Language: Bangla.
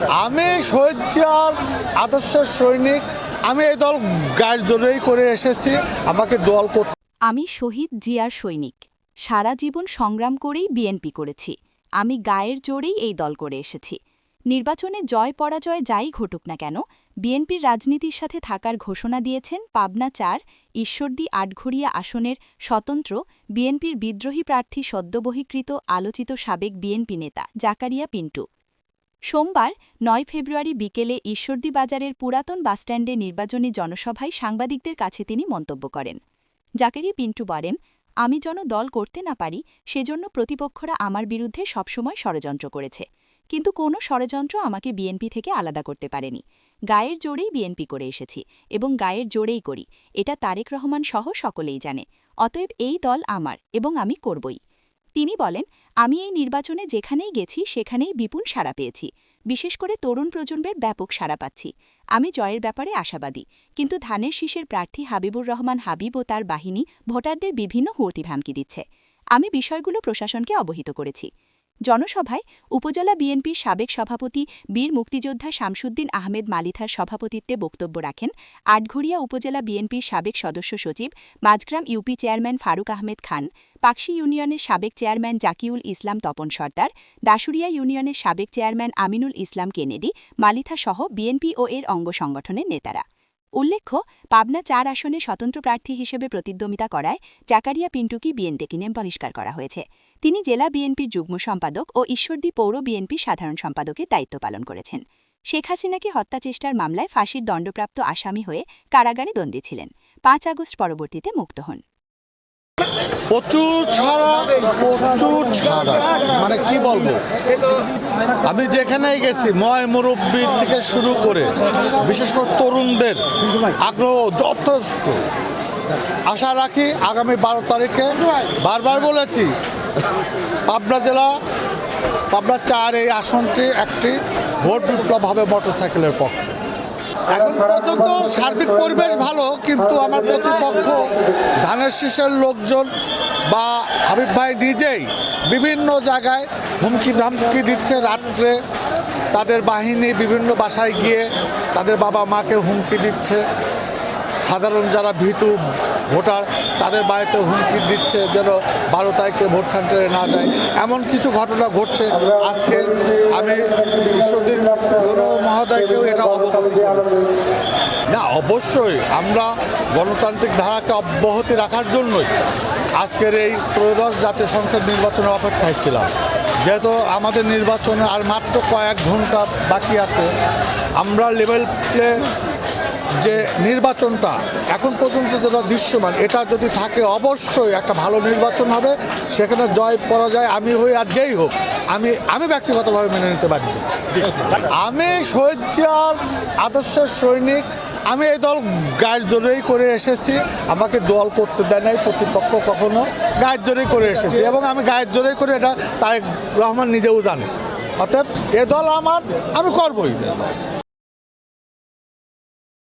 আমি শহীদ আদর্শের সৈনিক। আমি এই দল গায়ের জোরেই করে এসেছি, আমাকে দল করতে। আমি শহীদ জিয়ার সৈনিক, সারা জীবন সংগ্রাম করেই বিএনপি করেছি। আমি গায়ের জোরেই এই দল করে এসেছি। নির্বাচনে জয় পরাজয় যাই ঘটুক না কেন, বিএনপির রাজনীতির সাথে থাকার ঘোষণা দিয়েছেন পাবনা ৪ ঈশ্বরদী আটঘরিয়া আসনের স্বতন্ত্র বিএনপির বিদ্রোহী প্রার্থী সদ্য বহিষ্কৃত আলোচিত সাবেক বিএনপি নেতা জাকারিয়া পিন্টু। সোমবার ৯ ফেব্রুয়ারি বিকেলে ঈশ্বরদী বাজারের পুরাতন বাসস্ট্যান্ডে নির্বাচনী জনসভায় সাংবাদিকদের কাছে তিনি মন্তব্য করেন। জাকারিয়া পিন্টু বলেন, আমি যেন দল করতে না পারি সেজন্য প্রতিপক্ষরা আমার বিরুদ্ধে সবসময় ষড়যন্ত্র করেছে, কিন্তু কোনো ষড়যন্ত্র আমাকে বিএনপি থেকে আলাদা করতে পারেনি। গায়ের জোরেই বিএনপি করে এসেছি এবং গায়ের জোরেই করি, এটা তারেক রহমান সহ সকলেই জানে। অতএব এই দল আমার এবং আমি করবই। তিনি বলেন, আমি এই নির্বাচনে যেখানেই গেছি সেখানেই বিপুল সাড়া পেয়েছি, বিশেষ করে তরুণ প্রজন্মের ব্যাপক সাড়া পাচ্ছি। আমি জয়ের ব্যাপারে আশাবাদী, কিন্তু ধানের শীষের প্রার্থী হাবিবুর রহমান হাবিব ও তার বাহিনী ভোটারদের বিভিন্ন হুমকি দিচ্ছে। আমি বিষয়গুলো প্রশাসনকে অবহিত করেছি। জনসভায় উপজেলা বিএনপির সাবেক সভাপতি বীর মুক্তিযোদ্ধা শামসুদ্দিন আহমেদ মালিথার সভাপতিত্বে বক্তব্য রাখেন আটঘরিয়া উপজেলা বিএনপির সাবেক সদস্য সচিব মাঝগ্রাম ইউপি চেয়ারম্যান ফারুক আহমেদ খান, পাকশী ইউনিয়নের সাবেক চেয়ারম্যান জাকিউল ইসলাম তপন সর্দার, দাসুরিয়া ইউনিয়নের সাবেক chairman Aminul Islam Kennedy, মালিথাসহ BNP ও এর অঙ্গ সংগঠনের নেতারা। উল্লেখ্য, পাবনা ৪ আসনে স্বতন্ত্র প্রার্থী হিসেবে প্রতিদ্বন্দ্বিতা করায় জাকারিয়া পিন্টুকে বিএনপিকে বহিষ্কার করা হয়েছে। তিনি জেলা বিএনপির যুগ্ম সম্পাদক ও ঈশ্বরদী পৌর বিএনপির সাধারণ সম্পাদকের দায়িত্ব পালন করেছেন। শেখ হাসিনাকে হত্যাচেষ্টার মামলায় ফাঁসির দণ্ডপ্রাপ্ত আসামি হয়ে কারাগারে বন্দী ছিলেন। ৫ আগস্ট পরবর্তীতে মুক্ত হন। প্রচুর ছাড়া মানে কি বলবো, আমি যেখানেই গেছি ময় মুরব্বী থেকে শুরু করে বিশেষ করে তরুণদের আগ্রহ যথেষ্ট। আশা রাখি আগামী ১২ তারিখে, বারবার বলেছি, পাবনা ৪ এই আসনটি একটি ভোট বিপ্লব হবে মোটরসাইকেলের পক্ষে। এখন পর্যন্ত সার্বিক পরিবেশ ভালো, কিন্তু আমার প্রতিপক্ষ ধানের শীষের লোকজন বা হাবিব ভাই নিজেই বিভিন্ন জায়গায় হুমকি ধামকি দিচ্ছে। রাত্রে তাদের বাহিনী বিভিন্ন বাসায় গিয়ে তাদের বাবা মাকে হুমকি দিচ্ছে। সাধারণ যারা ভীতু ভোটার তাদের বাড়িতে হুমকি দিচ্ছে যেন ১২ তারিখে ভোট সেন্টারে না যায়। এমন কিছু ঘটনা ঘটছে। আজকে আমি ঈশ্বরদীর মহোদয়কেও এটা অবগত করেছি। না, অবশ্যই আমরা গণতান্ত্রিক ধারাকে অব্যাহতি রাখার জন্যই আজকের এই ত্রয়োদশ জাতীয় সংসদ নির্বাচনের অপেক্ষায় ছিলাম। যেহেতু আমাদের নির্বাচনে আর মাত্র কয়েক ঘন্টা বাকি আছে, আমরা লেভেল প্লে যে নির্বাচনটা এখন পর্যন্ত যেটা দৃশ্যমান, এটা যদি থাকে অবশ্যই একটা ভালো নির্বাচন হবে। সেখানে জয় পরাজয় আমি হই আর যেই হোক, আমি ব্যক্তিগতভাবে মেনে নিতে পারি। আমি শহীদ আদর্শের সৈনিক। আমি এই দল গায়ের জোরেই করে এসেছি, আমাকে দল করতে দেয় নাই প্রতিপক্ষ কখনো। গায়ের জোরেই করে এসেছি এবং আমি গায়ের জোরেই করে, এটা তারেক রহমান নিজেও জানে। অতএব এ দল আমার, আমি করবই।